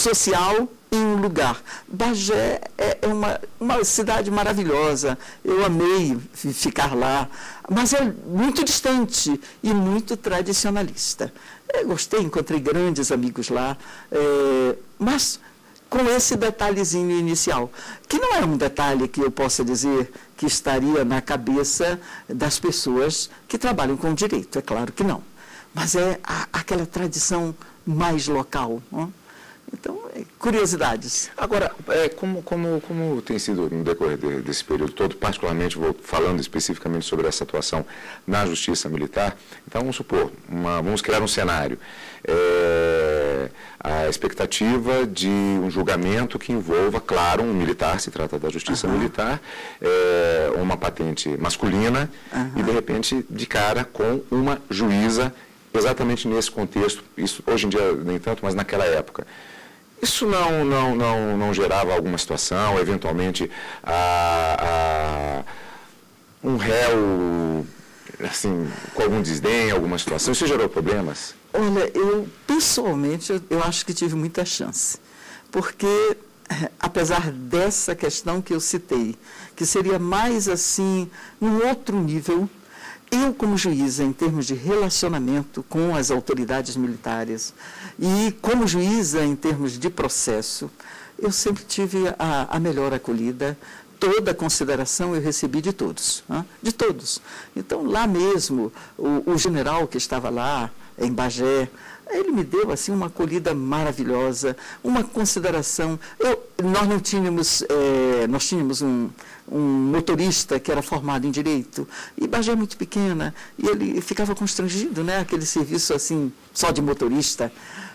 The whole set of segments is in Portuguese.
social em um lugar. Bagé é uma cidade maravilhosa, eu amei ficar lá, mas é muito distante e muito tradicionalista. Eu gostei, encontrei grandes amigos lá, mas com esse detalhezinho inicial, que não é um detalhe que eu possa dizer que estaria na cabeça das pessoas que trabalham com direito, é claro que não, mas é aquela tradição mais local, não? Então, curiosidades. Agora, como tem sido no decorrer desse período todo, particularmente falando especificamente sobre essa atuação na Justiça Militar, então vamos supor, vamos criar um cenário. A expectativa de um julgamento que envolva, claro, um militar, se trata da Justiça Militar, uma patente masculina e, de repente, de cara com uma juíza, exatamente nesse contexto, isso hoje em dia nem tanto, mas naquela época. Isso não gerava alguma situação, eventualmente, um réu, assim, com algum desdém, alguma situação? Isso gerou problemas? Olha, pessoalmente, eu acho que tive muita chance, porque, apesar dessa questão que eu citei, que seria mais, assim, num outro nível, eu, como juíza, em termos de relacionamento com as autoridades militares e como juíza em termos de processo, eu sempre tive a melhor acolhida, toda a consideração eu recebi de todos, de todos. Então, lá mesmo, o general que estava lá, em Bagé, ele me deu assim uma acolhida maravilhosa, uma consideração. Nós tínhamos um motorista que era formado em direito, e Bagé é muito pequena, e ele ficava constrangido, né, aquele serviço assim, só de motorista.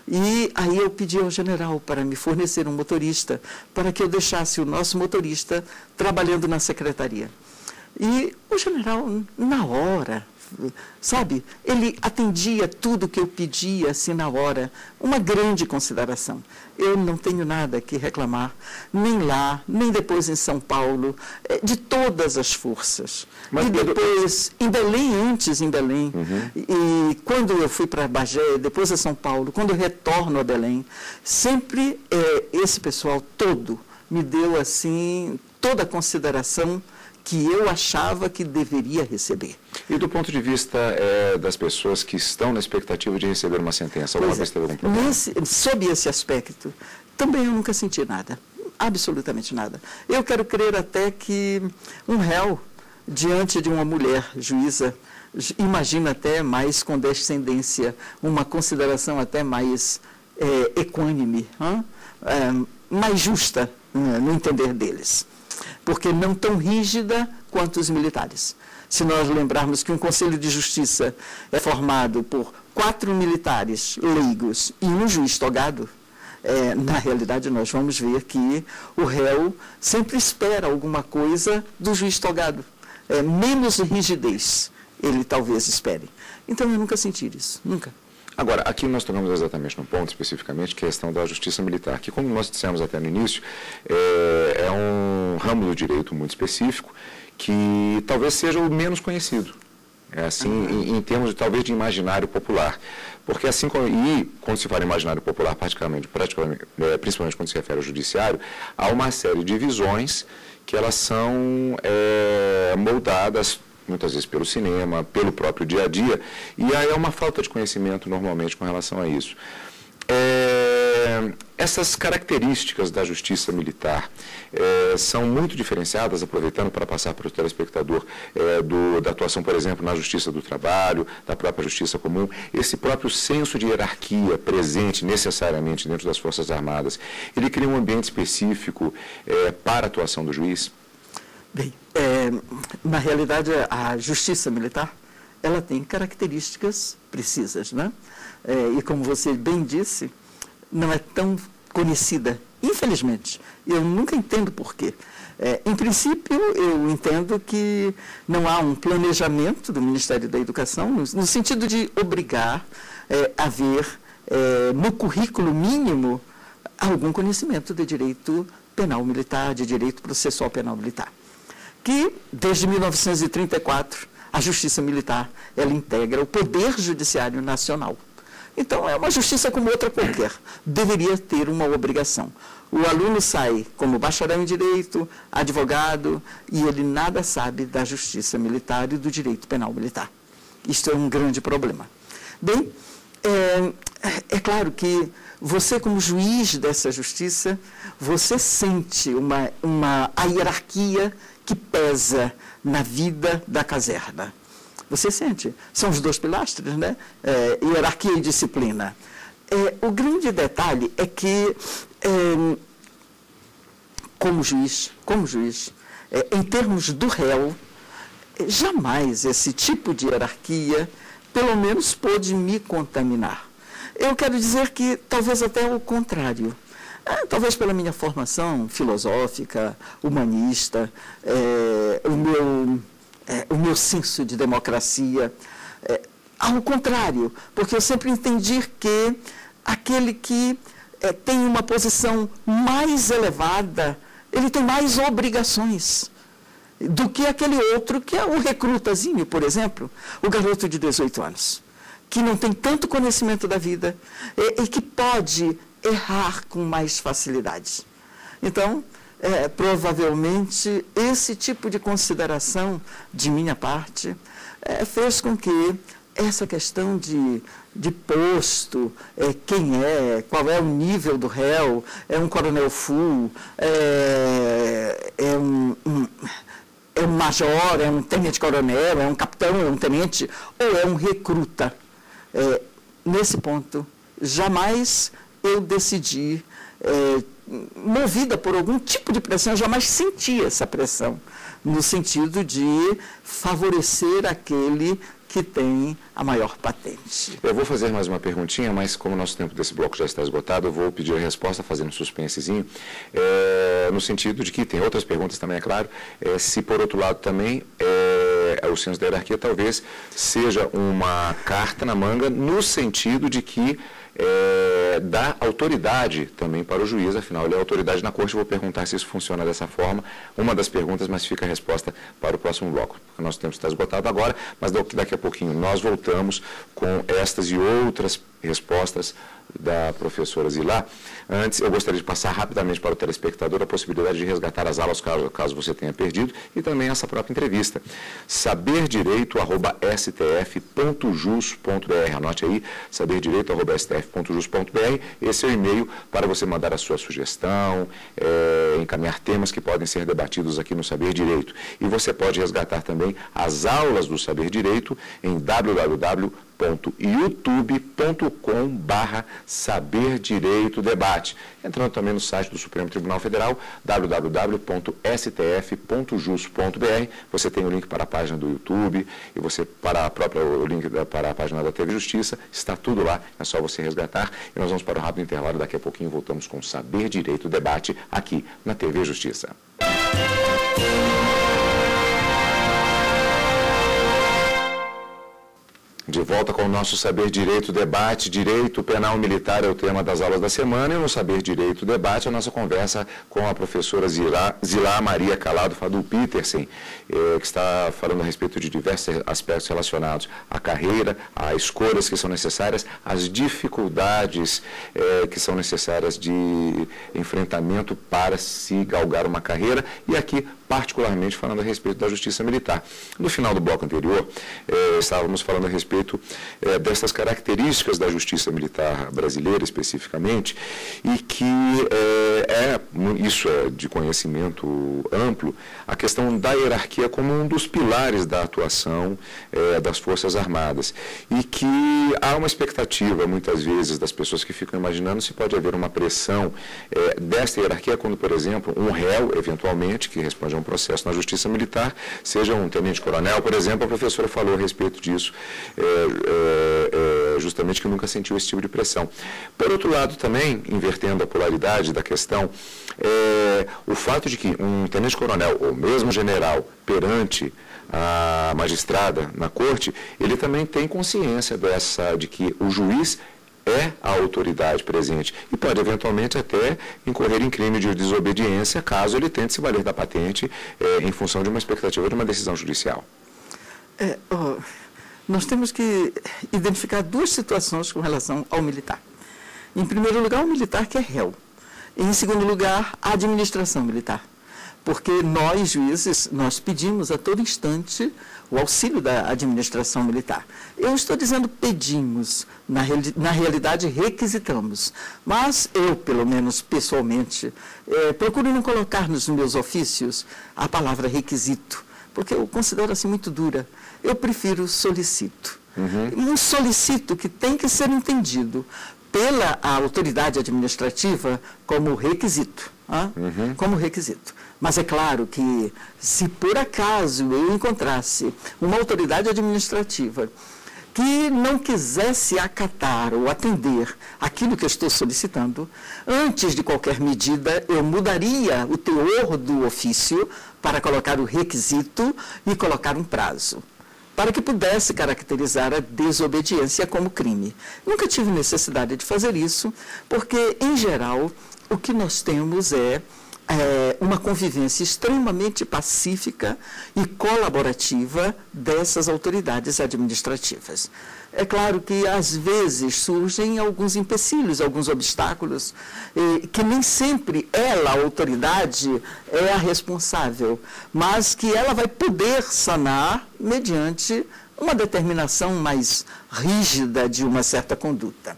E aí eu pedi ao general para me fornecer um motorista, para que eu deixasse o nosso motorista trabalhando na secretaria. E o general, na hora, sabe, ele atendia tudo que eu pedia, assim, na hora, uma grande consideração. Eu não tenho nada que reclamar, nem lá, nem depois em São Paulo, de todas as forças. Mas e depois, em Belém, antes em Belém, e quando eu fui para Bagé, depois a São Paulo, quando eu retorno a Belém, sempre esse pessoal todo me deu, assim, toda a consideração que eu achava que deveria receber. E do ponto de vista das pessoas que estão na expectativa de receber uma sentença, alguma vez teve algum problema? Sob esse aspecto, também eu nunca senti nada, absolutamente nada. Eu quero crer até que um réu, diante de uma mulher juíza, imagina até mais condescendência, uma consideração até mais equânime, mais justa no entender deles, porque não tão rígida quanto os militares. Se nós lembrarmos que um Conselho de Justiça é formado por 4 militares leigos e um juiz togado, na realidade nós vamos ver que o réu sempre espera alguma coisa do juiz togado. Menos rigidez ele talvez espere. Então eu nunca senti isso, nunca. Agora, aqui nós tocamos exatamente num ponto, especificamente, que é a questão da justiça militar, que, como nós dissemos até no início, é um ramo do direito muito específico, que talvez seja o menos conhecido, em termos, talvez, de imaginário popular. Porque, assim, quando se fala em imaginário popular, principalmente quando se refere ao judiciário, há uma série de visões que elas são moldadas muitas vezes pelo cinema, pelo próprio dia a dia, e aí é uma falta de conhecimento normalmente com relação a isso. Essas características da justiça militar são muito diferenciadas, aproveitando para passar para o telespectador da atuação, por exemplo, na justiça do trabalho, da própria justiça comum, esse próprio senso de hierarquia presente necessariamente dentro das Forças Armadas, ele cria um ambiente específico para a atuação do juiz? Bem, na realidade, a justiça militar, ela tem características precisas, né? E como você bem disse, não é tão conhecida, infelizmente. Eu nunca entendo por quê. Em princípio, eu entendo que não há um planejamento do Ministério da Educação, no sentido de obrigar a haver, no currículo mínimo, algum conhecimento de direito penal militar, de direito processual penal militar. Que, desde 1934, a Justiça Militar, ela integra o Poder Judiciário Nacional. Então, é uma justiça como outra qualquer. Deveria ter uma obrigação. O aluno sai como bacharel em direito, advogado, e ele nada sabe da justiça militar e do direito penal militar. Isto é um grande problema. Bem, é claro que você, como juiz dessa justiça, você sente a hierarquia que pesa na vida da caserna. Você sente. São os dois pilastres, né? Hierarquia e disciplina. O grande detalhe é que, como juiz, em termos do réu, jamais esse tipo de hierarquia, pelo menos, pôde me contaminar. Eu quero dizer que talvez até o contrário. Talvez pela minha formação filosófica, humanista, o meu senso de democracia, ao contrário, porque eu sempre entendi que aquele que tem uma posição mais elevada, ele tem mais obrigações do que aquele outro que é o recrutazinho, por exemplo, o garoto de 18 anos, que não tem tanto conhecimento da vida e que pode errar com mais facilidade. Então, provavelmente, esse tipo de consideração de minha parte fez com que essa questão de posto, quem qual é o nível do réu, é um coronel full, é um major, é um tenente-coronel, é um capitão, é um tenente, ou é um recruta. Nesse ponto, jamais eu decidi, movida por algum tipo de pressão, eu jamais senti essa pressão, no sentido de favorecer aquele que tem a maior patente. Eu vou fazer mais uma perguntinha, mas como o nosso tempo desse bloco já está esgotado, eu vou pedir a resposta fazendo um suspensezinho, no sentido de que tem outras perguntas também, é claro, se por outro lado também o senso da hierarquia talvez seja uma carta na manga, no sentido de que dá autoridade também para o juiz, afinal ele é autoridade na corte. Vou perguntar se isso funciona dessa forma, uma das perguntas, mas fica a resposta para o próximo bloco, porque o nosso tempo está esgotado agora, mas daqui a pouquinho nós voltamos com estas e outras respostas da professora Zilá. Antes, eu gostaria de passar rapidamente para o telespectador a possibilidade de resgatar as aulas, caso você tenha perdido, e também essa própria entrevista. saberdireito@stf.jus.br. Anote aí, saberdireito@stf.jus.br. Esse é o e-mail para você mandar a sua sugestão, encaminhar temas que podem ser debatidos aqui no Saber Direito. E você pode resgatar também as aulas do Saber Direito em www.youtube.com/saberdireitodebate. Entrando também no site do Supremo Tribunal Federal, www.stf.jus.br. Você tem o link para a página do YouTube e o link para a página da TV Justiça. Está tudo lá, é só você resgatar. E nós vamos para um rápido intervalo. Daqui a pouquinho voltamos com Saber Direito Debate aqui na TV Justiça. De volta com o nosso Saber Direito Debate. Direito Penal Militar é o tema das aulas da semana, e no Saber Direito Debate a nossa conversa com a professora Zilá Maria Calado Fadul Petersen, que está falando a respeito de diversos aspectos relacionados à carreira, às escolhas que são necessárias, às dificuldades que são necessárias de enfrentamento para se galgar uma carreira, e aqui particularmente falando a respeito da Justiça Militar. No final do bloco anterior, estávamos falando a respeito dessas características da Justiça Militar brasileira, especificamente, e que isso é de conhecimento amplo, a questão da hierarquia como um dos pilares da atuação das Forças Armadas, e que há uma expectativa, muitas vezes, das pessoas que ficam imaginando se pode haver uma pressão desta hierarquia quando, por exemplo, um réu, eventualmente, que responde a um processo na Justiça Militar, seja um tenente-coronel, por exemplo. A professora falou a respeito disso, justamente que nunca sentiu esse tipo de pressão. Por outro lado, também, invertendo a polaridade da questão, o fato de que um tenente-coronel, ou mesmo general, perante a magistrada na corte, ele também tem consciência de que o juiz é a autoridade presente e pode eventualmente até incorrer em crime de desobediência caso ele tente se valer da patente em função de uma expectativa de uma decisão judicial. nós temos que identificar duas situações com relação ao militar. Em primeiro lugar, o militar que é réu. Em segundo lugar, a administração militar. Porque nós, juízes, nós pedimos a todo instante o auxílio da administração militar. Eu estou dizendo pedimos, na realidade requisitamos. Mas eu, pelo menos pessoalmente, procuro não colocar nos meus ofícios a palavra requisito, porque eu considero assim muito dura. Eu prefiro solicito. Um solicito que tem que ser entendido pela autoridade administrativa como requisito. Como requisito. Mas é claro que, se por acaso eu encontrasse uma autoridade administrativa que não quisesse acatar ou atender aquilo que eu estou solicitando, antes de qualquer medida, eu mudaria o teor do ofício para colocar o requisito e colocar um prazo, para que pudesse caracterizar a desobediência como crime. Nunca tive necessidade de fazer isso, porque, em geral, o que nós temos é uma convivência extremamente pacífica e colaborativa dessas autoridades administrativas. É claro que, às vezes, surgem alguns empecilhos, alguns obstáculos, que nem sempre ela, a autoridade, é a responsável, mas que ela vai poder sanar mediante uma determinação mais rígida de uma certa conduta.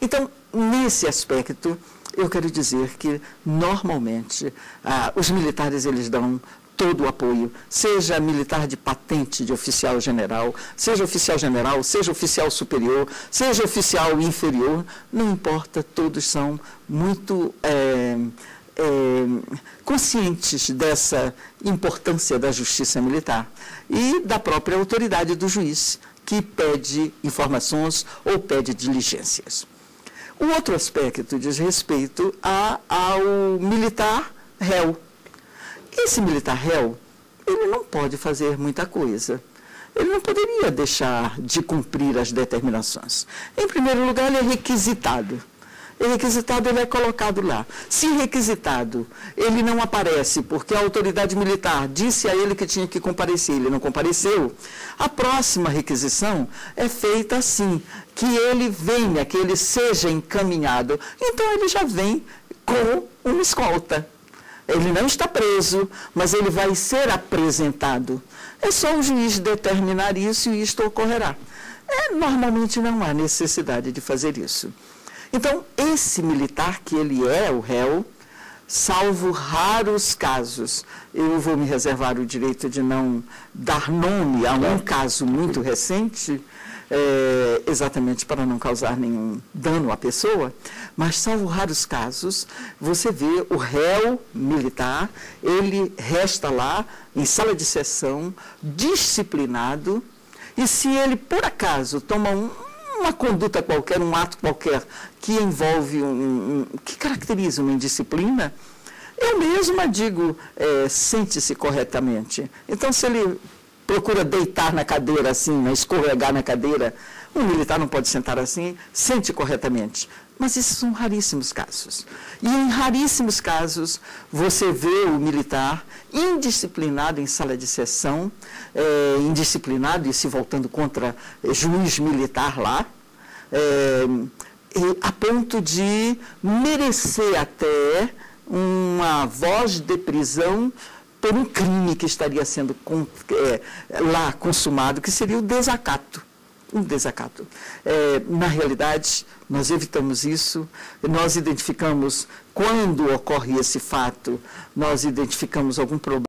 Então, nesse aspecto, eu quero dizer que, normalmente, os militares eles dão todo o apoio, seja militar de patente de oficial general, seja oficial superior, seja oficial inferior, não importa, todos são muito conscientes dessa importância da justiça militar e da própria autoridade do juiz, que pede informações ou pede diligências. O outro aspecto diz respeito ao militar réu. Esse militar réu, ele não pode fazer muita coisa. Ele não poderia deixar de cumprir as determinações. Em primeiro lugar, ele é requisitado. Requisitado, ele é colocado lá. Se requisitado, ele não aparece porque a autoridade militar disse a ele que tinha que comparecer, ele não compareceu, a próxima requisição é feita assim, que ele venha, que ele seja encaminhado. Então, ele já vem com uma escolta. Ele não está preso, mas ele vai ser apresentado. É só o juiz determinar isso e isto ocorrerá. Normalmente não há necessidade de fazer isso. Então, esse militar, que ele é o réu, salvo raros casos, eu vou me reservar o direito de não dar nome a um caso muito recente, exatamente para não causar nenhum dano à pessoa, mas salvo raros casos, você vê o réu militar, ele resta lá, em sala de sessão, disciplinado, e se ele, por acaso, toma uma conduta qualquer, um ato qualquer, que envolve que caracteriza uma indisciplina, eu mesma digo, sente-se corretamente. Então, se ele procura deitar na cadeira assim, escorregar na cadeira, um militar não pode sentar assim, sente corretamente. Mas esses são raríssimos casos. E em raríssimos casos, você vê o militar indisciplinado em sala de sessão, indisciplinado e se voltando contra juiz militar lá, a ponto de merecer até uma voz de prisão por um crime que estaria sendo lá consumado, que seria o desacato. Um desacato. Na realidade, nós evitamos isso, nós identificamos, quando ocorre esse fato, nós identificamos algum problema